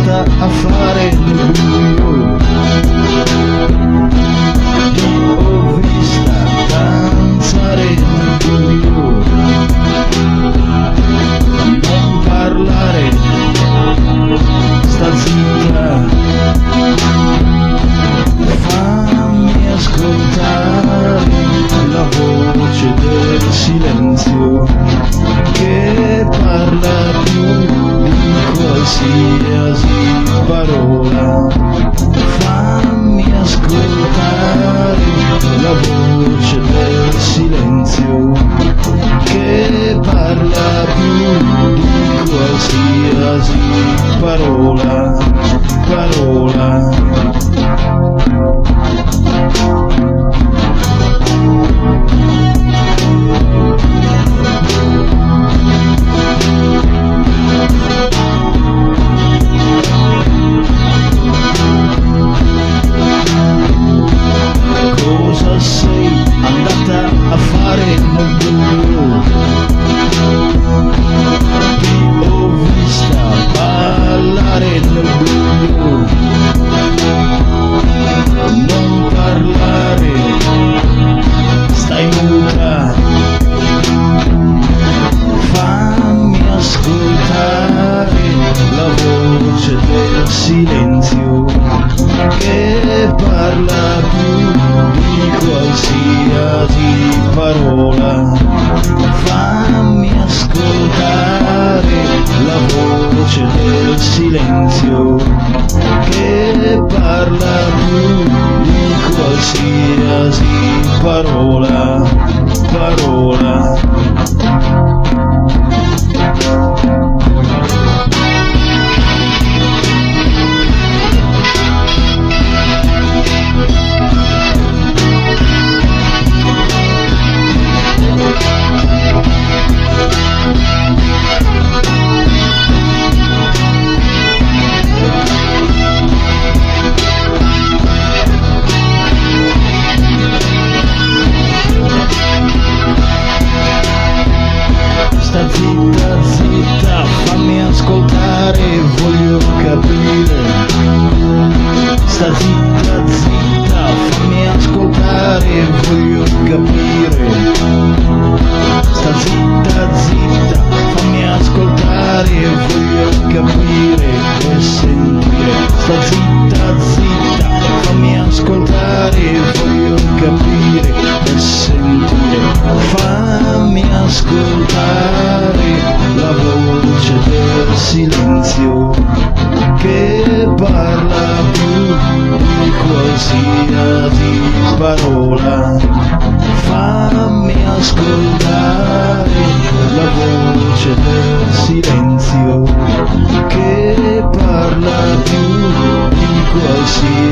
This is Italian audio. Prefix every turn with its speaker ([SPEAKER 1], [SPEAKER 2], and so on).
[SPEAKER 1] andata a fare nel buio, l'ho vista danzare nel buio, non parlare, sta zitta, fammi ascoltare la voce del silenzio che parla più di qualsiasi parola. Fammi ascoltare la voce del silenzio che parla più di qualsiasi parola. Cosa sei andata a fare nel buio? Ti ho vista ballare nel buio, non parlare, stai muta, fammi ascoltare la voce del silenzio che parla più di qualsiasi parola. Fammi ascoltare la voce del silenzio che parla più di qualsiasi parola. Sta zitta, zitta, fammi ascoltare, voglio capire. Sta zitta, zitta, fammi ascoltare, voglio capire. Sta zitta, zitta, fammi ascoltare, voglio capire e sentire. Sta zitta, zitta, fammi ascoltare, voglio capire e sentire. Fammi ascoltare la voce del silenzio che parla più di qualsiasi parola. Fammi ascoltare la voce del silenzio che parla più di qualsiasi